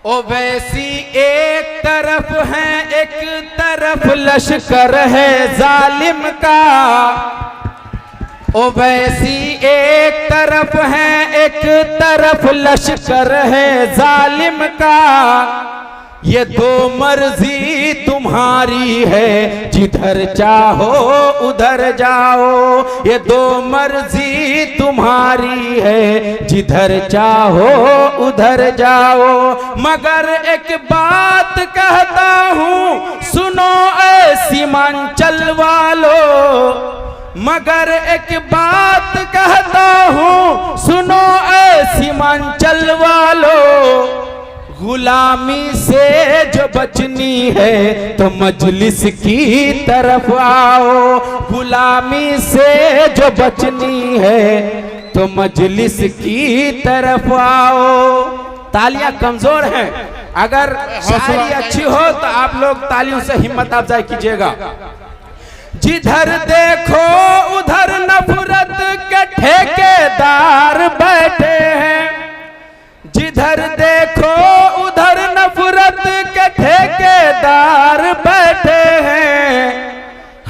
ओ वैसी एक तरफ है, एक तरफ लश्कर है जालिम का। ओ वैसी एक तरफ है, एक तरफ लश्कर है जालिम का। ये दो मर्जी तुम्हारी है, जिधर चाहो उधर जाओ। ये दो मर्जी तुम्हारी है, जिधर चाहो उधर जाओ। मगर एक बात कहता हूँ सुनो ऐ सीमांचल वालों। मगर एक बात कहता हूँ सुनो ऐ सीमांचल वालों। गुलामी से जो बचनी है तो मजलिस की तरफ आओ। गुलामी से जो बचनी है तो मजलिस की तरफ आओ। तालियां कमजोर हैं, अगर शायरी अच्छी हो तो आप लोग तालियों से हिम्मत अफजाई कीजिएगा। जिधर देखो उधर नफरत के ठेकेदार बैठे हैं। जिधर देखो उधर नफरत के ठेकेदार बैठे हैं।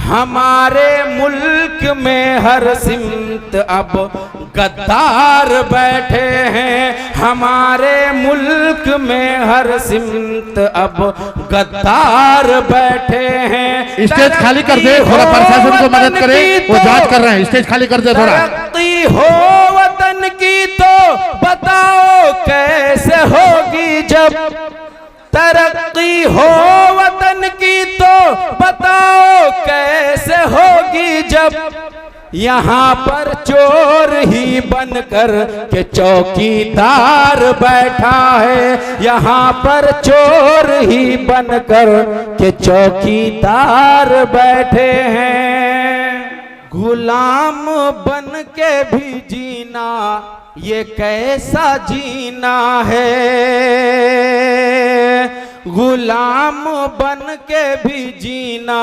हमारे मुल्क में हर सिमत अब गद्दार बैठे हैं। हमारे मुल्क में हर सिमत अब गद्दार बैठे हैं। स्टेज खाली कर दे, थोड़ा प्रशासन को मदद करे, वो जांच कर रहे हैं। स्टेज खाली कर दे थोड़ा। तरक्की हो वतन की तो बताओ कैसे होगी जब। तरक्की हो वतन की तो बताओ कैसे होगी जब। यहाँ पर चोर ही बनकर के चौकीदार बैठा है। यहाँ पर चोर ही बनकर के चौकीदार बैठे हैं। गुलाम बन के भी जीना ये कैसा जीना है। गुलाम बन के भी जीना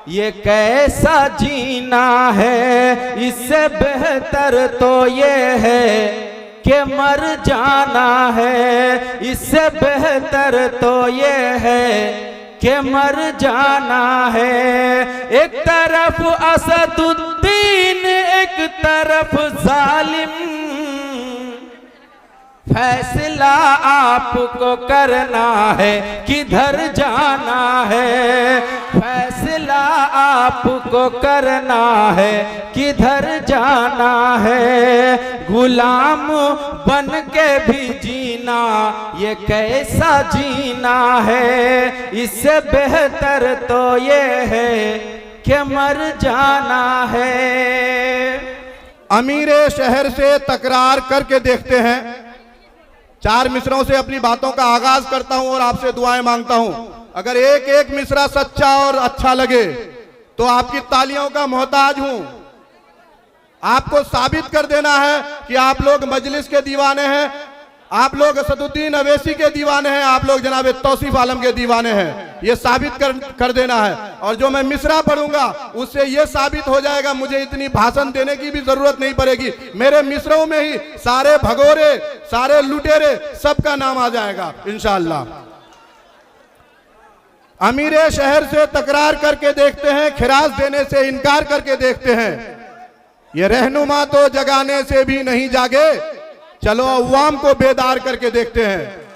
ये कैसा जीना है। इससे बेहतर तो ये है कि मर जाना है। इससे बेहतर तो ये है कि मर जाना है। एक तरफ असदुद्दीन एक तरफ जालिम। फैसला आपको करना है किधर जाना है। फैसला आपको करना है किधर जाना है। गुलाम बन के भी जीना ये कैसा जीना है। इससे बेहतर तो ये है कि मर जाना है। अमीरे शहर से तकरार करके देखते हैं। चार मिसरों से अपनी बातों का आगाज करता हूं और आपसे दुआएं मांगता हूं। अगर एक एक मिसरा सच्चा और अच्छा लगे तो आपकी तालियों का मोहताज हूं। आपको साबित कर देना है कि आप लोग मजलिस के दीवाने हैं। आप लोग असदुद्दीन अवैसी के दीवाने हैं। आप लोग जनाब तौसीफ आलम के दीवाने हैं। ये साबित कर देना है। और जो मैं मिसरा पढ़ूंगा उससे ये साबित हो जाएगा, मुझे इतनी भाषण देने की भी जरूरत नहीं पड़ेगी। मेरे मिसरों में ही सारे भगोरे, सारे लुटेरे, सबका नाम आ जाएगा इंशाअल्लाह। अमीरे शहर से तकरार करके देखते हैं, खिराज देने से इनकार करके देखते हैं। ये रहनुमा तो जगाने से भी नहीं जागे, चलो अवाम को बेदार करके देखते हैं।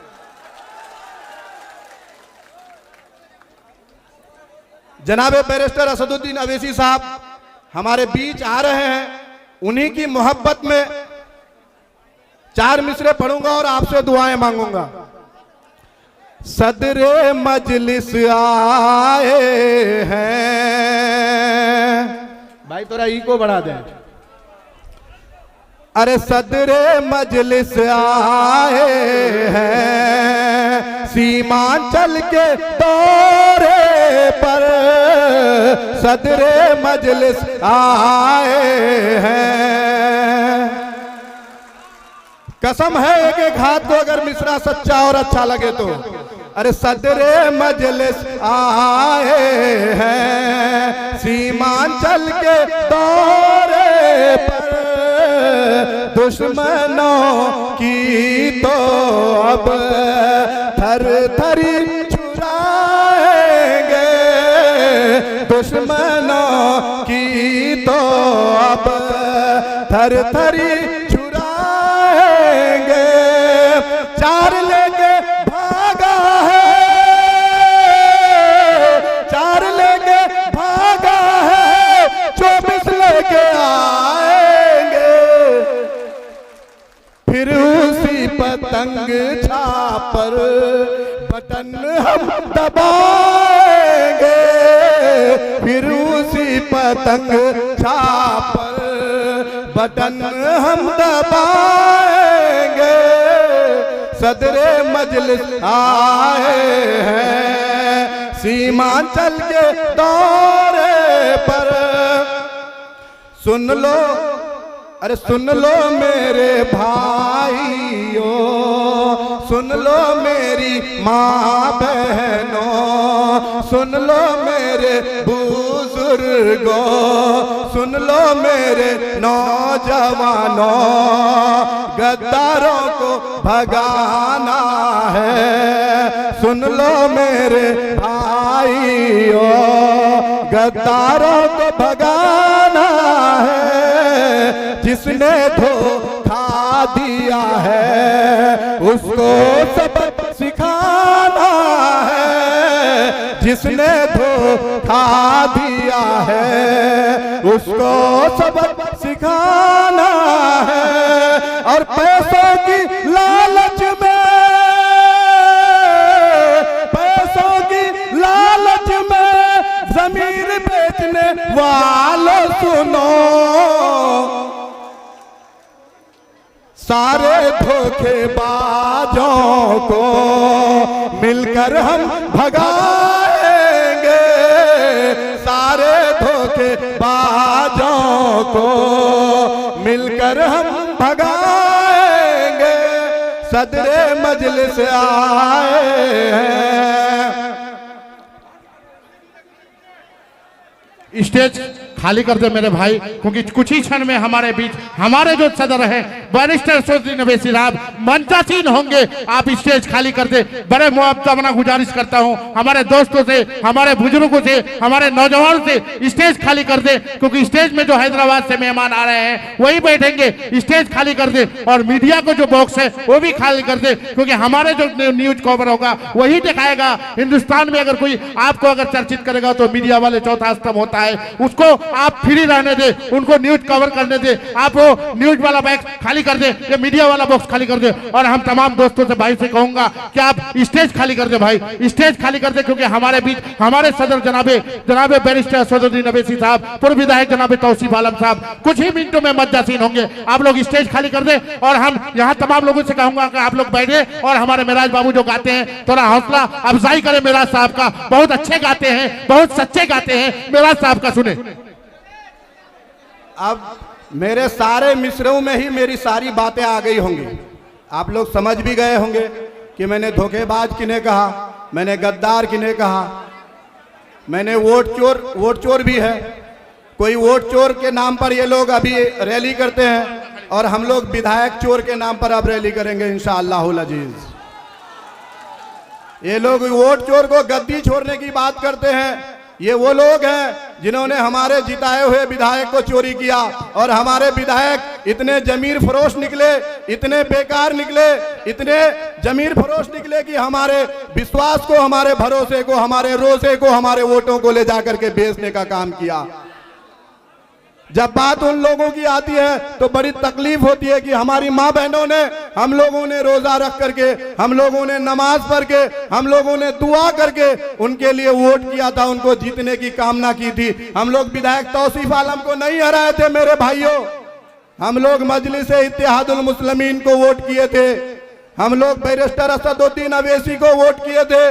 जनाब बैरिस्टर असदुद्दीन अवैसी साहब हमारे बीच आ रहे हैं। उन्हीं की मोहब्बत में चार मिसरे पढ़ूंगा और आपसे दुआएं मांगूंगा। सदरे मजलिस आए हैं। भाई थोड़ा इको बढ़ा दें। अरे सदरे मजलिस आए हैं सीमांचल के दौरे पर। सदरे मजलिस आए हैं। कसम है एक एक हाथ को अगर मिसरा सच्चा और अच्छा लगे तो। अरे सदरे मजलिस आए हैं सीमांचल के दौरे पर। दुश्मनों की तो अब थर थरी छुड़ाएंगे दुश्मनों की तो अब थर थरी छुड़ाएंगे। चार लेके भागा है, चार लेके भागा है, 24 लेके आएंगे। फिर उसी पतंग छापर बटन हम दबाएंगे। फिर उसी पतंग छापर बटन हम दबाएंगे। सदरे मजलिस आए हैं सीमांचल के दौरे पर। सुन लो, अरे सुन लो मेरे भाइयों, सुन लो मेरी माँ बहनों, सुन लो मेरे बुजुर्गों, सुन लो मेरे नौजवानों। गद्दारों को भगाना है, सुन लो मेरे भाइयों, गद्दारों को भगाना है। जिसने धोखा दिया है उसको सबक सिखाना है। जिसने धोखा दिया है उसको सबक सिखाना है। और पैसों की लालच में, पैसों की लालच में ज़मीर बेचने वालों सुनो। सारे धोखेबाजों को मिलकर हम भगाएंगे। सारे धोखेबाजों को मिलकर हम भगाएंगे। सदरे मजलिस आए हैं। स्टेज खाली कर दे मेरे भाई, क्योंकि कुछ ही क्षण में हमारे बीच हमारे जो सदर हैं बैरिस्टर सौदरी नवेसी साहब मंचासीन होंगे। आप स्टेज खाली कर दे। बड़े मुआवजा गुजारिश करता हूं हमारे दोस्तों से, हमारे बुजुर्गों से, हमारे नौजवानों से, स्टेज खाली कर दे, क्योंकि स्टेज में जो हैदराबाद से मेहमान आ रहे हैं वही बैठेंगे। स्टेज खाली कर दे और मीडिया को जो बॉक्स है वो भी खाली कर दे, क्योंकि हमारे जो न्यूज कवर होगा वही दिखाएगा। हिंदुस्तान में अगर कोई आपको अगर चर्चित करेगा तो मीडिया वाले चौथा स्तंभ होता है, उसको आप फ्री रहने दे, उनको न्यूज कवर करने दे। आप वो न्यूज वाला बॉक्स खाली कर दे, ये मीडिया वाला बॉक्स खाली कर दे। और हम तमाम दोस्तों से भाई से कहूंगा कि आप स्टेज खाली कर दे भाई, स्टेज खाली कर दे, क्योंकि हमारे बीच हमारे सदर जनाबे बैरिस्टर सौदरी नवेसी साहब, पूर्व विधायक जनाबे तौसीफ आलम साहब कुछ ही मिनटों में मज्जासीन होंगे। आप लोग स्टेज खाली कर दे और हम यहाँ तमाम लोगों से कहूंगा कि आप लोग बैठे और हमारे मेराज बाबू जो गाते हैं थोड़ा हौसला अफजाई करें। मेराज साहब का बहुत अच्छे गाते हैं, बहुत सच्चे गाते हैं, मेराज साहब का सुने। अब मेरे सारे मिसरों में ही मेरी सारी बातें आ गई होंगी। आप लोग समझ भी गए होंगे कि मैंने धोखेबाज किन्हें कहा, मैंने गद्दार किन्हें कहा, मैंने वोट चोर भी है। कोई वोट चोर के नाम पर ये लोग अभी रैली करते हैं और हम लोग विधायक चोर के नाम पर अब रैली करेंगे इंशाअल्लाहुल अजीज। ये लोग वोट चोर को गद्दी छोड़ने की बात करते हैं। ये वो लोग हैं जिन्होंने हमारे जिताए हुए विधायक को चोरी किया और हमारे विधायक इतने जमीर फरोश निकले, इतने बेकार निकले, इतने जमीर फरोश निकले कि हमारे विश्वास को, हमारे भरोसे को, हमारे रोजे को, हमारे वोटों को ले जाकर के बेचने का काम किया। जब बात उन लोगों की आती है तो बड़ी तकलीफ होती है कि हमारी माँ बहनों ने, हम लोगों ने रोजा रख करके, हम लोगों ने नमाज पढ़ के, हम लोगों ने दुआ करके उनके लिए वोट किया था, उनको जीतने की कामना की थी। हम लोग विधायक तौसीफ आलम को नहीं हराए थे मेरे भाइयों, हम लोग मजलिस इत्तेहादुल मुस्लिमीन को वोट किए थे, हम लोग बैरिस्टर असदुद्दीन अवैसी को वोट किए थे।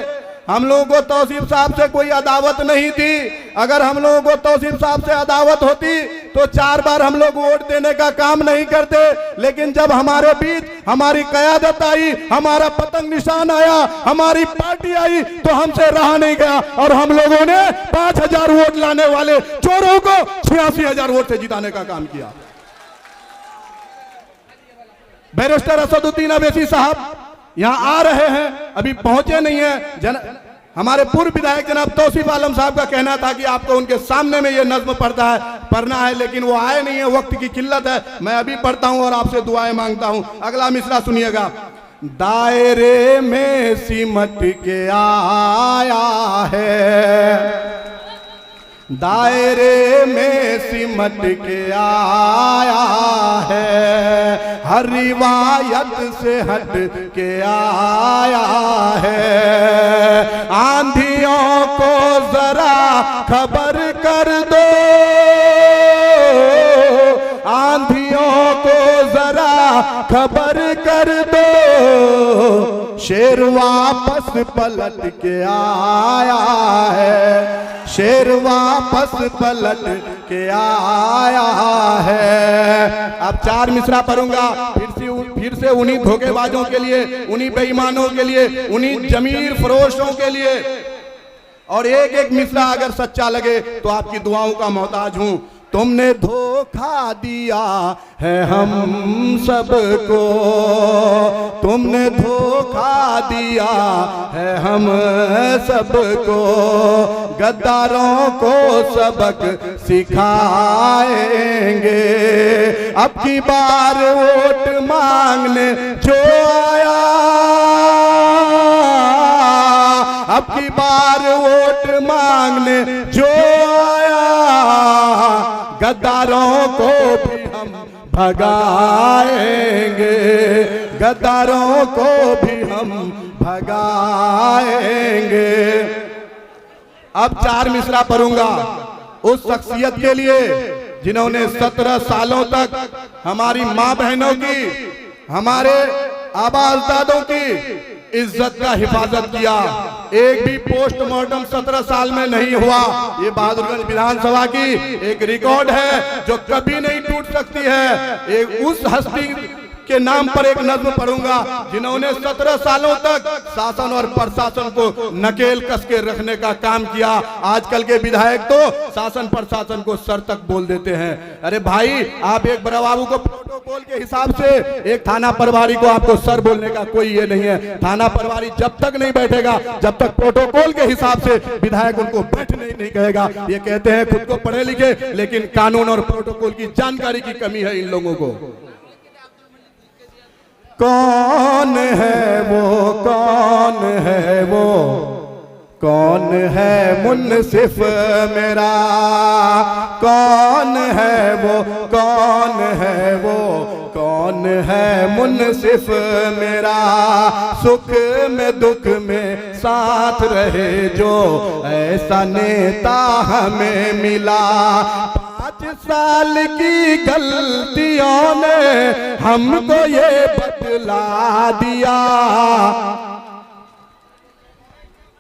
हम लोगों को तौसीफ साहब से कोई अदावत नहीं थी। अगर हम लोगों को तौसीफ साहब से अदावत होती तो 4 बार हम लोग वोट देने का काम नहीं करते। लेकिन जब हमारे बीच हमारी क़यादत आई, हमारा पतंग निशान आया, हमारी पार्टी आई, तो हमसे रहा नहीं गया और हम लोगों ने 5000 वोट लाने वाले चोरों को 86,000 वोट से जिताने का काम किया। बैरिस्टर असदुद्दीन अवैसी साहब यहाँ आ रहे हैं, अभी पहुंचे नहीं है। हमारे पूर्व विधायक जनाब तौसीफ आलम साहब का कहना था कि आपको उनके सामने में ये नज्म पढ़ना है, लेकिन वो आए नहीं है, वक्त की किल्लत है। मैं अभी पढ़ता हूं और आपसे दुआएं मांगता हूं। अगला मिसरा सुनिएगा। दायरे में सिमट के आया है, दायरे में सिमट के आया है, हर रिवायत से हट के आया है। आंधियों को जरा खबर कर दो, आंधियों को जरा खबर कर दो, शेर वापस पलट के आया है, शेर वापस पलट के आया है। अब 4 मिसरा पढ़ूंगा फिर से उन्हीं धोखेबाजों के लिए, उन्हीं बेईमानों के लिए, उन्हीं जमीर फरोशों के लिए। और एक एक मिसरा अगर सच्चा लगे तो आपकी दुआओं का मोहताज हूं। तुमने धोखा दिया है हम सबको, तुमने धोखा दिया है हम सबको, गद्दारों को सबक सिखाएंगे। अब की बार वोट मांगने जो आया, अब की बार वोट मांगने जो आया, गद्दारों को भी हम भगाएंगे, गद्दारों को भी हम भगाएंगे। अब 4 मिसरा पढ़ूंगा उस शख्सियत के लिए जिन्होंने 17 सालों तक हमारी माँ बहनों की, हमारे आबा अजदादों की इज्जत का हिफाजत किया। एक भी पोस्टमार्टम 17 साल में नहीं हुआ। ये बहादुरगंज विधानसभा की एक रिकॉर्ड है जो कभी नहीं टूट सकती है। एक उस हस्ती के नाम पर एक नज्म पढ़ूंगा जिन्होंने 17 सालों तक शासन और प्रशासन को नकेल कस के रखने का काम किया। आजकल के विधायक तो शासन प्रशासन को सर तक बोल देते हैं। अरे भाई, आप एक बड़ा बाबू को प्रोटोकॉल के हिसाब से, एक थाना प्रभारी को आपको सर बोलने का कोई ये नहीं है। थाना प्रभारी जब तक नहीं बैठेगा, जब तक प्रोटोकॉल के हिसाब से विधायक उनको बैठने नहीं कहेगा। ये कहते हैं खुद को पढ़े लिखे, लेकिन कानून और प्रोटोकॉल की जानकारी की कमी है इन लोगों को। कौन है वो, कौन है वो, कौन है मुनसिफ मेरा, कौन है वो, कौन है वो, कौन है मुनसिफ मेरा, सुख में दुख में साथ रहे जो, ऐसा नेता हमें मिला। 5 साल की गलतियों ने हमको ये बतला दिया।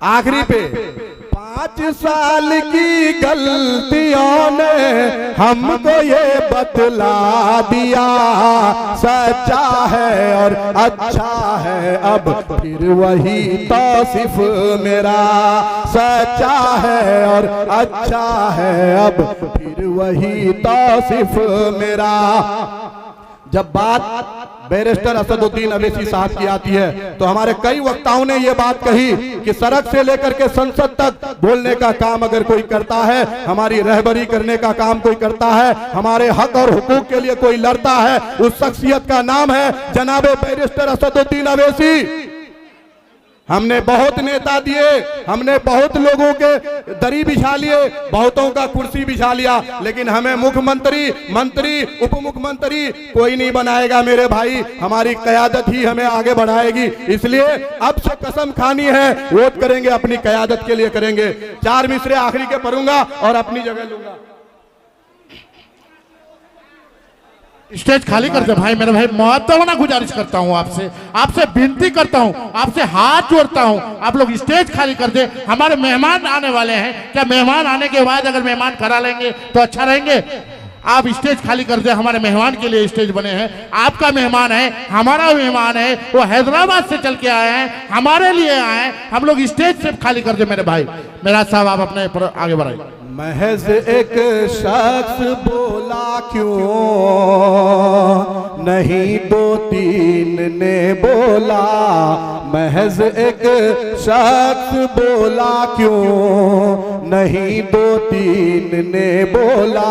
आखिरी पे 5 साल की गलतियों ने हमको ये बतला दिया। सच्चा है और अच्छा है अब फिर वही तौसीफ मेरा, सच्चा है और अच्छा है अब फिर वही तौसीफ मेरा। जब बात बैरिस्टर असदुद्दीन अवैसी साहब की आती है तो हमारे कई वक्ताओं ने यह बात कही कि सड़क से लेकर के संसद तक बोलने का काम अगर कोई करता है, हमारी रहबरी करने का काम कोई करता है, हमारे हक और हुकूक के लिए कोई लड़ता है, उस शख्सियत का नाम है जनाबे बैरिस्टर असदुद्दीन अवैसी। हमने बहुत नेता दिए, हमने बहुत लोगों के दरी बिछा लिए, बहुतों का कुर्सी बिछा लिया, लेकिन हमें मुख्यमंत्री, मंत्री, उप मुख्यमंत्री कोई नहीं बनाएगा मेरे भाई। हमारी क़यादत ही हमें आगे बढ़ाएगी। इसलिए अब से कसम खानी है, वोट करेंगे अपनी क़यादत के लिए करेंगे। 4 मिसरे आखिरी के पढ़ूंगा और अपनी जगह लूंगा। स्टेज खाली कर दे भाई, मेरे भाई मुआवजा गुजारिश करता हूं आपसे, आपसे विनती करता हूं, आपसे हाथ जोड़ता हूं, आप लोग स्टेज खाली कर दे। हमारे मेहमान आने वाले हैं, क्या मेहमान आने के बाद अगर मेहमान करा लेंगे तो अच्छा रहेंगे? आप स्टेज खाली कर दे। हमारे मेहमान के लिए स्टेज बने हैं, आपका मेहमान है, हमारा मेहमान है, वो हैदराबाद से चल के आए हैं, हमारे लिए आए हैं। हम लोग स्टेज से खाली कर दे मेरे भाई। मेरा साहब आप अपने आगे बढ़ाइए। महज एक शख्स बोला क्यों नहीं दो तीन ने बोला, महज एक शख्स बोला क्यों नहीं दो तीन ने बोला,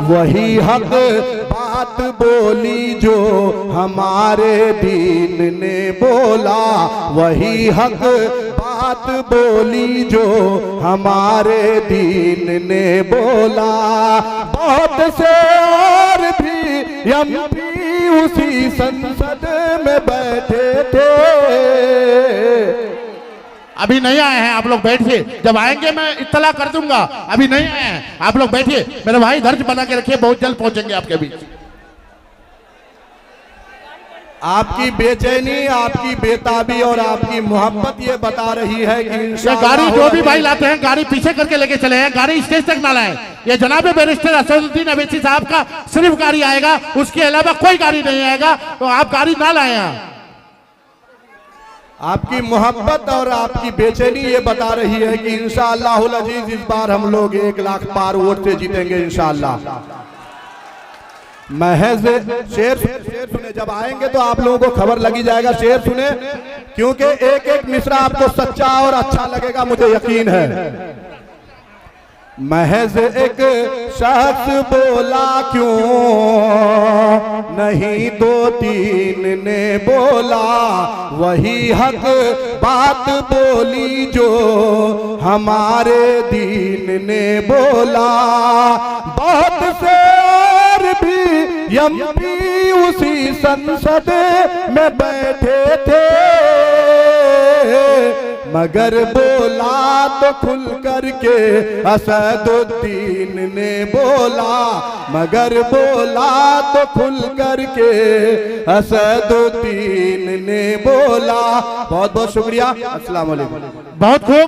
वही हक बात बोली जो हमारे दीन ने बोला, वही हक बात बोली जो हमारे दीन ने बोला। बहुत से और भी एमपी उसी संसद में बैठे थे। अभी नहीं आए हैं, आप लोग बैठिए, जब आएंगे मैं इत्तला कर दूंगा। अभी नहीं आए हैं, आप लोग बैठिए मेरे भाई, धैर्य बना के रखिए, बहुत जल्द पहुंचेंगे आपके बीच। आपकी बेचैनी, आपकी बेताबी और आपकी मोहब्बत ये बता रही है कि ये गाड़ी जो भी भाई लाते हैं गाड़ी पीछे करके लेके चले हैं, गाड़ी स्टेज तक ना लाए। ये जनाब बैरिस्टर असदुद्दीन अवैसी साहब का सिर्फ गाड़ी आएगा, उसके अलावा कोई गाड़ी नहीं आएगा, तो आप गाड़ी ना लाए हैं। आपकी मोहब्बत और आपकी बेचैनी ये बता रही है कि इंशाअल्लाहुल अजीज इस बार हम लोग 1 लाख पार वोट से जीतेंगे इंशाअल्लाह। महज शेर सुने, जब आएंगे तो आप लोगों को खबर लगी जाएगा। शेर सुने, क्योंकि एक एक मिसरा आपको सच्चा और अच्छा लगेगा, मुझे यकीन है। महज एक शख्स बोला क्यों नहीं दो तीन ने बोला, वही हक बात बोली जो हमारे दीन ने बोला। बहुत से और भी एमपी उसी संसद में बैठे थे, मगर बोला तो खुल करके असदुद्दीन ने बोला, मगर बोला तो खुल करके असदुद्दीन ने बोला। बहुत बहुत शुक्रिया, अस्सलाम वालेकुम। बहुत खूब।